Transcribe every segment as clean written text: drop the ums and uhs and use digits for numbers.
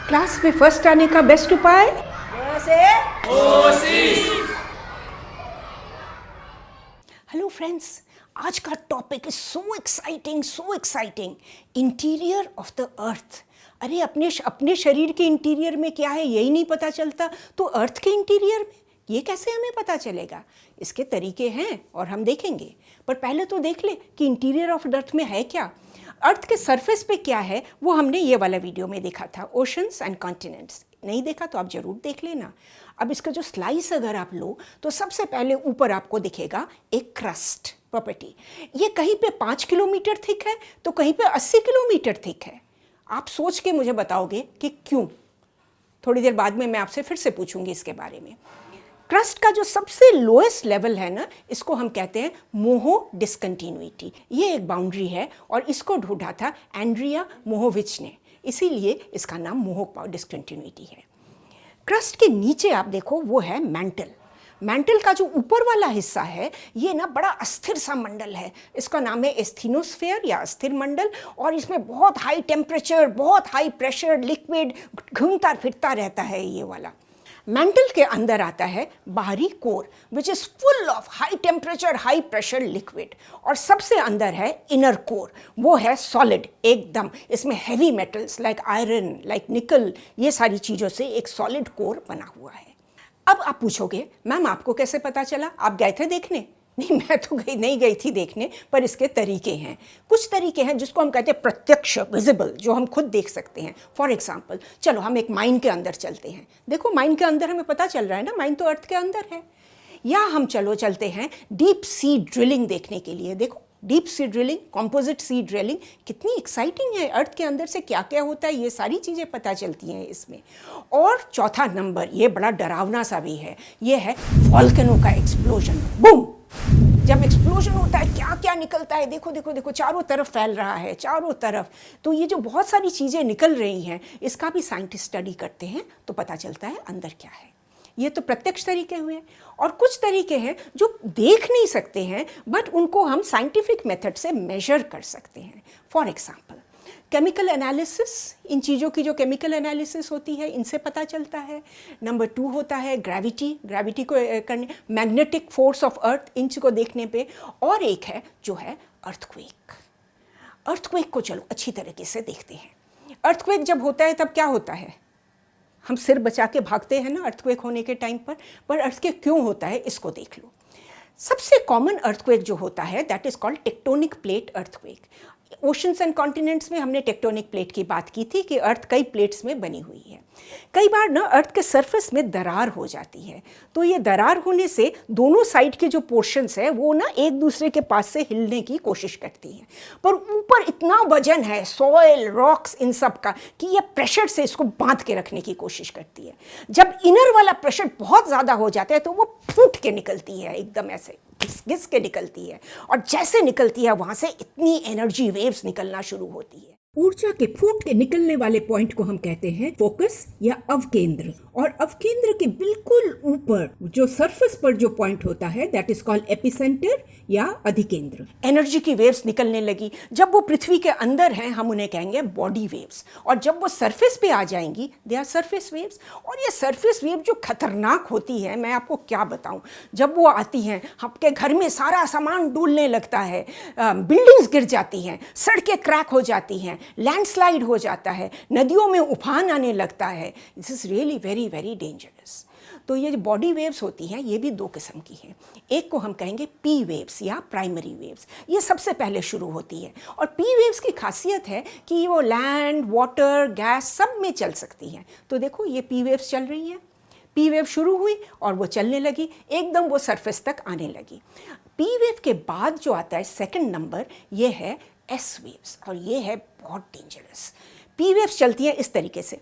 Class में first आने का बेस्ट उपाय हेलो फ्रेंड्स, आज का topic is so exciting interior of the earth. अरे अपने शरीर के इंटीरियर में क्या है यही नहीं पता चलता, तो अर्थ के इंटीरियर में ये कैसे हमें पता चलेगा? इसके तरीके हैं और हम देखेंगे, पर पहले तो देख ले कि इंटीरियर ऑफ अर्थ में है क्या। अर्थ के सरफेस पे क्या है वो हमने ये वाला वीडियो में देखा था, ओशंस एंड कॉन्टिनेंट्स। नहीं देखा तो आप जरूर देख लेना। अब इसका जो स्लाइस अगर आप लो तो सबसे पहले ऊपर आपको दिखेगा एक क्रस्ट प्रॉपर्टी। ये कहीं पे 5 किलोमीटर थिक है तो कहीं पे 80 किलोमीटर थिक है। आप सोच के मुझे बताओगे कि क्यों? थोड़ी देर बाद में मैं आपसे फिर से पूछूंगी इसके बारे में। क्रस्ट का जो सबसे लोएस्ट लेवल है ना, इसको हम कहते हैं मोहो डिसकंटिन्यूटी। ये एक बाउंड्री है और इसको ढूंढा था एंड्रिया मोहोविच ने, इसीलिए इसका नाम मोहो डिसकंटिन्यूटी है। क्रस्ट के नीचे आप देखो वो है मैंटल। मैंटल का जो ऊपर वाला हिस्सा है ये ना बड़ा अस्थिर सा मंडल है, इसका नाम है एस्थीनोस्फेयर या अस्थिर मंडल, और इसमें बहुत हाई टेम्परेचर, बहुत हाई प्रेशर लिक्विड घूमता फिरता रहता है ये वाला। मैंटल के अंदर आता है बाहरी core which is full of high temperature high pressure liquid, और सबसे अंदर है इनर कोर, वो है सॉलिड एकदम। इसमें heavy metals like iron, like निकल, ये सारी चीज़ों से एक सॉलिड कोर बना हुआ है। अब आप पूछोगे मैम आपको कैसे पता चला, आप गए थे देखने? नहीं, मैं तो नहीं गई थी देखने, पर इसके तरीके हैं। कुछ तरीके हैं जिसको हम कहते हैं प्रत्यक्ष, विजिबल, जो हम खुद देख सकते हैं। फॉर एग्जाम्पल, चलो हम एक माइन के अंदर चलते हैं। देखो माइन के अंदर हमें पता चल रहा है ना, माइन तो अर्थ के अंदर है। या हम चलते हैं डीप सी ड्रिलिंग देखने के लिए। देखो डीप सी ड्रिलिंग, कॉम्पोजिट सी ड्रिलिंग कितनी एक्साइटिंग है। अर्थ के अंदर से क्या क्या होता है ये सारी चीज़ें पता चलती हैं इसमें। और चौथा नंबर, ये बड़ा डरावना सा भी है, ये है वॉल्केनो का एक्सप्लोजन। बूम! जब एक्सप्लोजन होता है क्या क्या निकलता है, देखो देखो देखो, चारों तरफ फैल रहा है, चारों तरफ। तो ये जो बहुत सारी चीज़ें निकल रही हैं इसका भी साइंटिस्ट स्टडी करते हैं तो पता चलता है अंदर क्या है। ये तो प्रत्यक्ष तरीके हुए। और कुछ तरीके हैं जो देख नहीं सकते हैं बट उनको हम साइंटिफिक मेथड से मेजर कर सकते हैं। फॉर एग्जाम्पल केमिकल एनालिसिस, इन चीज़ों की जो केमिकल एनालिसिस होती है इनसे पता चलता है। नंबर 2 होता है ग्रेविटी को करने, मैग्नेटिक फोर्स ऑफ अर्थ, इन चीज़ को देखने पे। और एक है जो है अर्थक्वेक को चलो अच्छी तरीके से देखते हैं। अर्थक्वेक जब होता है तब क्या होता है? हम सिर बचा के भागते हैं ना अर्थक्वेक होने के टाइम पर अर्थक्वेक क्यों होता है इसको देख लो। सबसे कॉमन अर्थक्वेक जो होता है that is called tectonic plate earthquake. Oceans and continents में हमने टेक्टोनिक प्लेट की बात की थी कि अर्थ कई प्लेट्स में बनी हुई है। कई बार ना अर्थ के सरफेस में दरार हो जाती है, तो ये दरार होने से दोनों साइड के जो पोर्शंस है वो ना एक दूसरे के पास से हिलने की कोशिश करती हैं, पर ऊपर इतना वजन है सॉइल, रॉक्स, इन सब का कि ये प्रेशर से इसको बांध के रखने की कोशिश करती है। जब इनर वाला प्रेशर बहुत ज़्यादा हो जाता है तो वो फूट के निकलती है, एकदम ऐसे घिस के निकलती है, और जैसे निकलती है वहाँ से इतनी एनर्जी वेव्स निकलना शुरू होती है। ऊर्जा के फूट के निकलने वाले पॉइंट को हम कहते हैं फोकस या अवकेंद्र, और अवकेंद्र के बिल्कुल ऊपर जो सरफेस पर जो पॉइंट होता है दैट इज कॉल्ड एपिसेंटर या अधिकेंद्र। एनर्जी की वेव्स निकलने लगी, जब वो पृथ्वी के अंदर हैं हम उन्हें कहेंगे बॉडी वेव्स, और जब वो सरफेस पे आ जाएंगी दे आर सरफेस वेव्स। और ये सरफेस वेव जो खतरनाक होती है मैं आपको क्या बताऊं, जब वो आती हैं आपके घर में सारा सामान डूलने लगता है, बिल्डिंग्स गिर जाती हैं, सड़कें क्रैक हो जाती हैं, लैंडस्लाइड हो जाता है, नदियों में उफान आने लगता है। This is really very very dangerous. तो ये जो बॉडी वेव्स होती हैं ये भी 2 किस्म की हैं। एक को हम कहेंगे पी वेव्स या प्राइमरी वेव्स, ये सबसे पहले शुरू होती है। और पी वेव्स की खासियत है कि वो लैंड, वाटर, गैस सब में चल सकती हैं। तो देखो ये पी वेव्स चल रही हैं, पी वेव शुरू हुई और वो चलने लगी, एकदम वो सरफेस तक आने लगी। पी वेव के बाद जो आता है सेकंड नंबर, ये है एस वेव्स, और ये है बहुत डेंजरस। पी वेव्स चलती हैं इस तरीके से,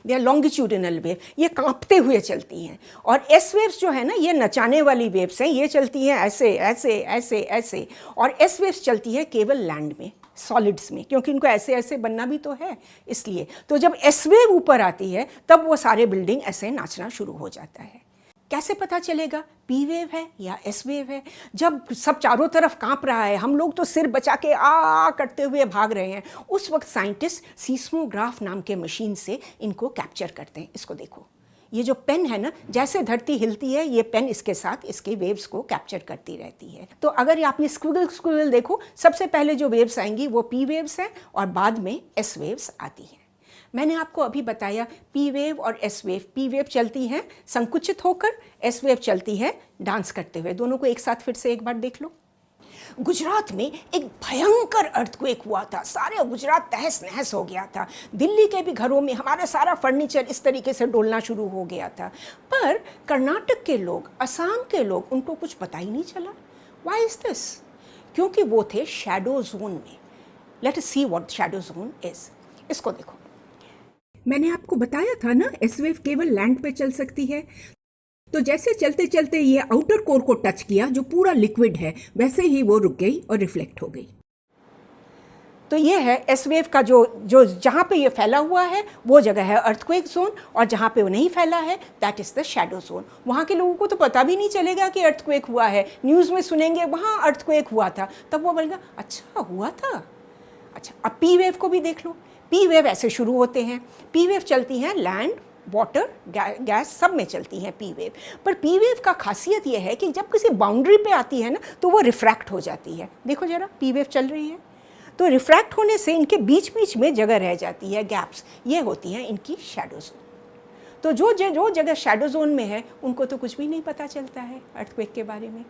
दे आर लॉन्गिट्यूडिनल वेव, ये कांपते हुए चलती हैं। और एस वेव्स जो है ना ये नचाने वाली वेव्स हैं, ये चलती हैं ऐसे ऐसे ऐसे ऐसे। और एस वेव्स चलती है केवल लैंड में, सॉलिड्स में, क्योंकि इनको ऐसे ऐसे बनना भी तो है इसलिए। तो जब एस वेव ऊपर आती है तब वो सारे बिल्डिंग ऐसे नाचना शुरू हो जाता है। कैसे पता चलेगा पी वेव है या एस वेव है? जब सब चारों तरफ कांप रहा है, हम लोग तो सिर बचा के आ करते हुए भाग रहे हैं, उस वक्त साइंटिस्ट सीस्मोग्राफ नाम के मशीन से इनको कैप्चर करते हैं। इसको देखो, ये जो पेन है ना, जैसे धरती हिलती है ये पेन इसके साथ इसके वेव्स को कैप्चर करती रहती है। तो अगर आप ये स्क्विगल देखो, सबसे पहले जो वेव्स आएंगी वो पी वेव्स हैं और बाद में एस वेव्स आती हैं। मैंने आपको अभी बताया पी वेव और एस वेव। पी वेव चलती है संकुचित होकर, एस वेव चलती है डांस करते हुए। दोनों को एक साथ फिर से एक बार देख लो। गुजरात में एक भयंकर अर्थक्वेक हुआ था, सारे गुजरात तहस नहस हो गया था। दिल्ली के भी घरों में हमारा सारा फर्नीचर इस तरीके से डोलना शुरू हो गया था। पर कर्नाटक के लोग, असम के लोग, उनको कुछ पता ही नहीं चला। Why is this? क्योंकि वो थे शैडो जोन में। Let us see what shadow zone is. इसको देखो, मैंने आपको बताया था ना एस वेव केवल लैंड पे चल सकती है। तो जैसे चलते चलते ये आउटर कोर को टच किया जो पूरा लिक्विड है, वैसे ही वो रुक गई और रिफ्लेक्ट हो गई। तो ये है एस वेव का जो जहाँ पे ये फैला हुआ है वो जगह है अर्थक्वेक जोन, और जहाँ पे वो नहीं फैला है that is the shadow zone. वहाँ के लोगों को तो पता भी नहीं चलेगा कि अर्थक्वेक हुआ है। न्यूज़ में सुनेंगे वहाँ अर्थक्वेक हुआ था, तब वो बोलेगा अच्छा हुआ था। अच्छा, अब पी वेव को भी देख लो। पी वेव ऐसे शुरू होते हैं। पी वेव चलती हैं लैंड, वाटर, गैस, सब में चलती हैं पी वेव। पर पी वेव का खासियत ये है कि जब किसी बाउंड्री पे आती है ना तो वो रिफ्रैक्ट हो जाती है। देखो जरा, पी वेव चल रही है तो रिफ्रैक्ट होने से इनके बीच बीच में जगह रह जाती है, गैप्स। ये होती हैं इनकी शैडो जोन। तो जो जगह शैडो जोन में है उनको तो कुछ भी नहीं पता चलता है अर्थक्वेक के बारे में।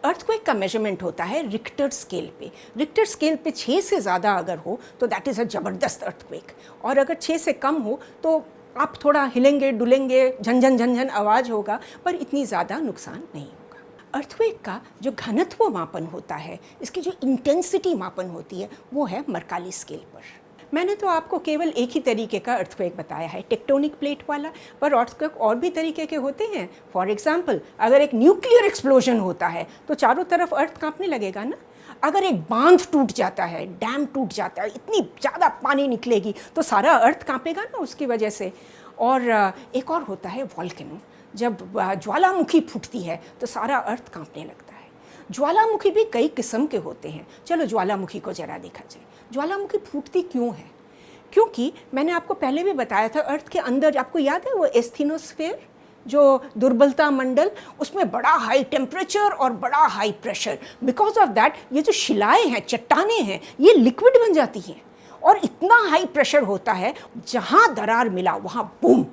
अर्थक्वेक का मेजरमेंट होता है रिक्टर स्केल पे। रिक्टर स्केल पे 6 से ज़्यादा अगर हो तो दैट इज़ अ ज़बरदस्त अर्थक्वेक, और अगर 6 से कम हो तो आप थोड़ा हिलेंगे डुलेंगे, झनझन झनझन आवाज़ होगा, पर इतनी ज़्यादा नुकसान नहीं होगा। अर्थक्वेक का जो घनत्व मापन होता है, इसकी जो इंटेंसिटी मापन होती है, वो है मरकाली स्केल पर। मैंने तो आपको केवल एक ही तरीके का अर्थक्वेक बताया है, टेक्टोनिक प्लेट वाला, पर अर्थक्वेक और भी तरीके के होते हैं। फॉर एग्जाम्पल, अगर एक न्यूक्लियर एक्सप्लोजन होता है तो चारों तरफ अर्थ कांपने लगेगा ना। अगर एक बांध टूट जाता है, डैम टूट जाता है, इतनी ज़्यादा पानी निकलेगी तो सारा अर्थ कांपेगा ना उसकी वजह से। और एक और होता है वॉल्केनो। जब ज्वालामुखी फूटती है तो सारा अर्थ कांपने लगता है। ज्वालामुखी भी कई किस्म के होते हैं। चलो ज्वालामुखी को जरा देखा जाए। ज्वालामुखी फूटती क्यों है? क्योंकि मैंने आपको पहले भी बताया था, अर्थ के अंदर, आपको याद है वो एस्थीनोस्फेयर, जो दुर्बलता मंडल, उसमें बड़ा हाई टेम्परेचर और बड़ा high pressure. Because of that ये जो शिलाएं हैं, चट्टानें हैं, ये लिक्विड बन जाती हैं, और इतना हाई प्रेशर होता है जहाँ दरार मिला वहाँ बूम,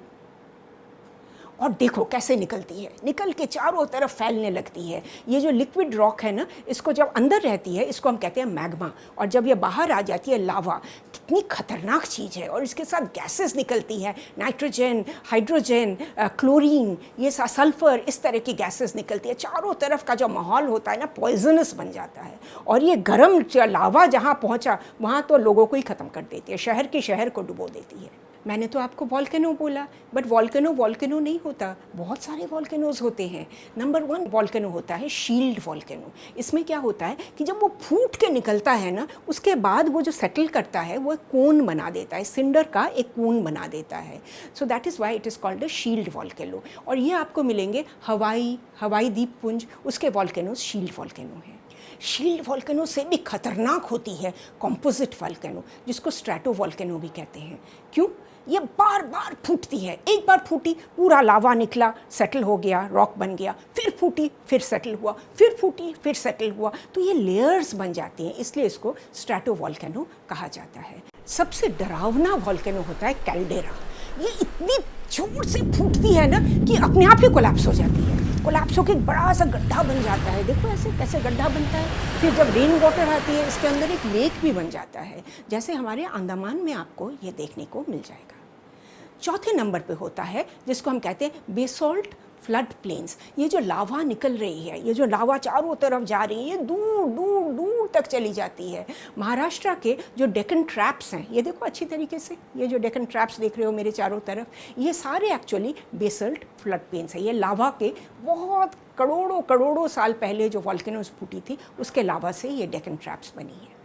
और देखो कैसे निकलती है, निकल के चारों तरफ फैलने लगती है। ये जो लिक्विड रॉक है ना, इसको जब अंदर रहती है इसको हम कहते हैं मैग्मा, और जब ये बाहर आ जाती है लावा। कितनी खतरनाक चीज़ है। और इसके साथ गैसेस निकलती हैं, नाइट्रोजन, हाइड्रोजन, क्लोरीन, ये सल्फर, इस तरह की गैसेस निकलती है। चारों तरफ का जो माहौल होता है ना, पॉइजनस बन जाता है। और ये गर्म लावा जहाँ पहुँचा वहाँ तो लोगों को ही ख़त्म कर देती है, शहर के शहर को डुबो देती है। मैंने तो आपको वॉल्केनो बोला, बट वॉल्केनो नहीं होता, बहुत सारे वॉल्केनोज होते हैं। नंबर 1 वॉल्केनो होता है शील्ड वॉल्केनो। इसमें क्या होता है कि जब वो फूट के निकलता है ना, उसके बाद वो जो सेटल करता है वो कोन बना देता है, सिंडर का एक कोन बना देता है। So that is why it is called a shield volcano. और ये आपको मिलेंगे हवाई द्वीपपुंज, उसके वॉल्केनोज शील्ड वॉल्केनो हैं। शील्ड वॉल्केनो से भी खतरनाक होती है कॉम्पोजिट वॉल्केनो, जिसको स्ट्रैटो वॉल्केनो भी कहते हैं। क्यों? ये बार बार फूटती है। एक बार फूटी, पूरा लावा निकला, सेटल हो गया, रॉक बन गया, फिर फूटी, फिर सेटल हुआ, फिर फूटी, फिर सेटल हुआ, तो ये लेयर्स बन जाती हैं, इसलिए इसको स्ट्रैटो वॉल्केनो कहा जाता है। सबसे डरावना वॉल्केनो होता है कैल्डेरा। ये इतनी जोर से फूटती है ना कि अपने आप ही कोलैप्स हो जाती है। कोलैप्स होकर एक बड़ा सा गड्ढा बन जाता है। देखो ऐसे कैसे गड्ढा बनता है। फिर जब रेन वाटर आती है, इसके अंदर एक लेक भी बन जाता है, जैसे हमारे अंडमान में आपको ये देखने को मिल जाएगा। चौथे नंबर पे होता है जिसको हम कहते हैं बेसॉल्ट फ्लड प्लेन्स। ये जो लावा निकल रही है, ये जो लावा चारों तरफ जा रही है, ये दूर दूर दूर तक चली जाती है। महाराष्ट्र के जो डेक्कन ट्रैप्स हैं, ये देखो अच्छी तरीके से, ये जो डेक्कन ट्रैप्स देख रहे हो मेरे चारों तरफ, ये सारे एक्चुअली बेसल्ट फ्लड प्लेन्स है। ये लावा के बहुत करोड़ों साल पहले जो वॉल्केनोज फूटी थी, उसके लावा से ये डेक्कन ट्रैप्स बनी है।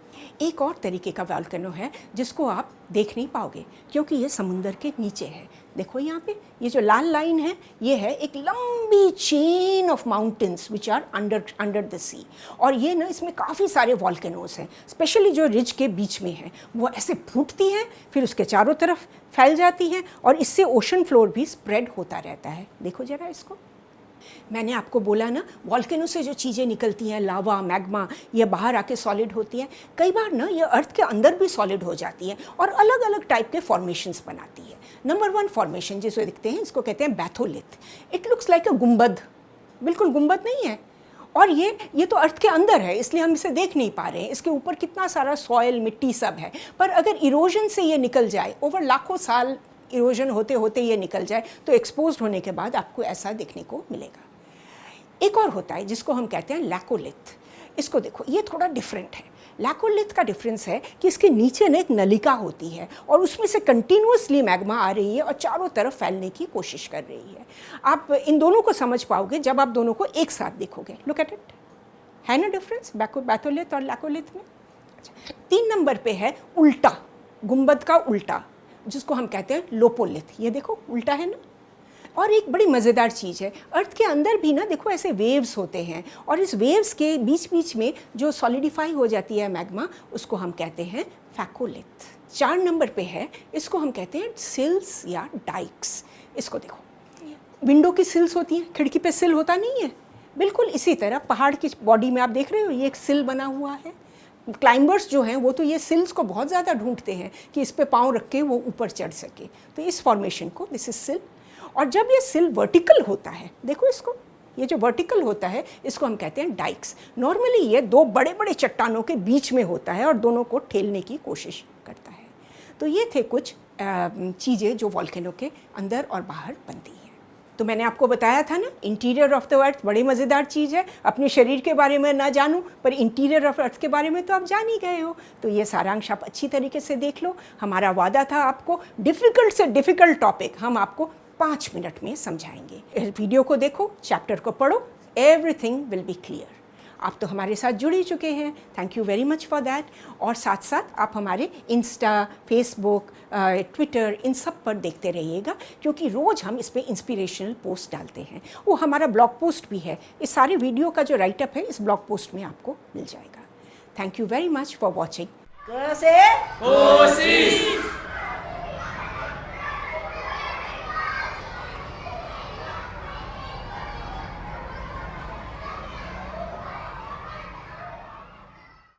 एक और तरीके का वॉल्केनो है जिसको आप देख नहीं पाओगे क्योंकि ये समुंदर के नीचे है। देखो यहाँ पे ये जो लाल लाइन है ये है एक लंबी chain of mountains which are under the sea. और ये ना इसमें काफ़ी सारे वॉल्केनोज हैं, स्पेशली जो रिज के बीच में है वो ऐसे फूटती हैं फिर उसके चारों तरफ फैल जाती हैं और इससे ओशन फ्लोर भी स्प्रेड होता रहता है। देखो ज़रा इसको, मैंने आपको बोला ना वॉल्केनो से जो चीज़ें निकलती हैं, लावा, मैग्मा, ये बाहर आके सॉलिड होती हैं। कई बार ना ये अर्थ के अंदर भी सॉलिड हो जाती है और अलग अलग टाइप के फॉर्मेशंस बनाती है। नंबर 1 फॉर्मेशन जिसे दिखते हैं इसको कहते हैं बैथोलिथ। इट लुक्स लाइक अ गुंबद, बिल्कुल गुंबद नहीं है और ये तो अर्थ के अंदर है इसलिए हम इसे देख नहीं पा रहे हैं। इसके ऊपर कितना सारा सॉयल, मिट्टी सब है, पर अगर इरोजन से ये निकल जाए, ओवर लाखों साल इरोजन होते होते ये निकल जाए तो एक्सपोज्ड होने के बाद आपको ऐसा देखने को मिलेगा। एक और होता है जिसको हम कहते हैं लैकोलिथ। इसको देखो, ये थोड़ा डिफरेंट है। लैकोलिथ का डिफरेंस है कि इसके नीचे ना एक नलिका होती है और उसमें से कंटिन्यूसली मैग्मा आ रही है और चारों तरफ फैलने की कोशिश कर रही है। आप इन दोनों को समझ पाओगे जब आप दोनों को एक साथ देखोगे। लुक एट इट, है ना डिफरेंस बैथोलिथ और लैकोलिथ में। 3 नंबर पे है उल्टा, गुंबद का उल्टा, जिसको हम कहते हैं लोपोलिथ। ये देखो उल्टा है ना। और एक बड़ी मज़ेदार चीज़ है, अर्थ के अंदर भी ना देखो ऐसे वेव्स होते हैं और इस वेव्स के बीच बीच में जो सॉलिडिफाई हो जाती है मैग्मा उसको हम कहते हैं फैकोलिथ। 4 नंबर पे है, इसको हम कहते हैं सिल्स या डाइक्स। इसको देखो, विंडो की सिल्स होती हैं, खिड़की पे सिल होता नहीं है, बिल्कुल इसी तरह पहाड़ की बॉडी में आप देख रहे हो ये एक सिल बना हुआ है। क्लाइंबर्स जो हैं वो तो ये सिल्स को बहुत ज़्यादा ढूंढते हैं कि इस पे पाँव रख के वो ऊपर चढ़ सके, तो इस फॉर्मेशन को दिस इज सिल। और जब ये सिल वर्टिकल होता है, देखो इसको, ये जो वर्टिकल होता है इसको हम कहते हैं डाइक्स। नॉर्मली ये 2 बड़े बड़े चट्टानों के बीच में होता है और दोनों को ठेलने की कोशिश करता है। तो ये थे कुछ चीज़ें जो वॉल्केनो के अंदर और बाहर बनती हैं। तो मैंने आपको बताया था ना, इंटीरियर ऑफ द अर्थ बड़ी मज़ेदार चीज़ है। अपने शरीर के बारे में ना जानूं पर इंटीरियर ऑफ अर्थ के बारे में तो आप जान ही गए हो। तो ये सारांश आप अच्छी तरीके से देख लो। हमारा वादा था आपको डिफ़िकल्ट से डिफ़िकल्ट टॉपिक हम आपको 5 मिनट में समझाएंगे। वीडियो को देखो, चैप्टर को पढ़ो, एवरीथिंग विल बी क्लियर। आप तो हमारे साथ जुड़ ही चुके हैं, thank you very much for that. और साथ साथ आप हमारे इंस्टा, फेसबुक, ट्विटर इन सब पर देखते रहिएगा क्योंकि रोज़ हम इस पर इंस्पिरेशनल पोस्ट डालते हैं। वो हमारा ब्लॉग पोस्ट भी है, इस सारे वीडियो का जो राइटअप है इस ब्लॉग पोस्ट में आपको मिल जाएगा। Thank you very much for watching.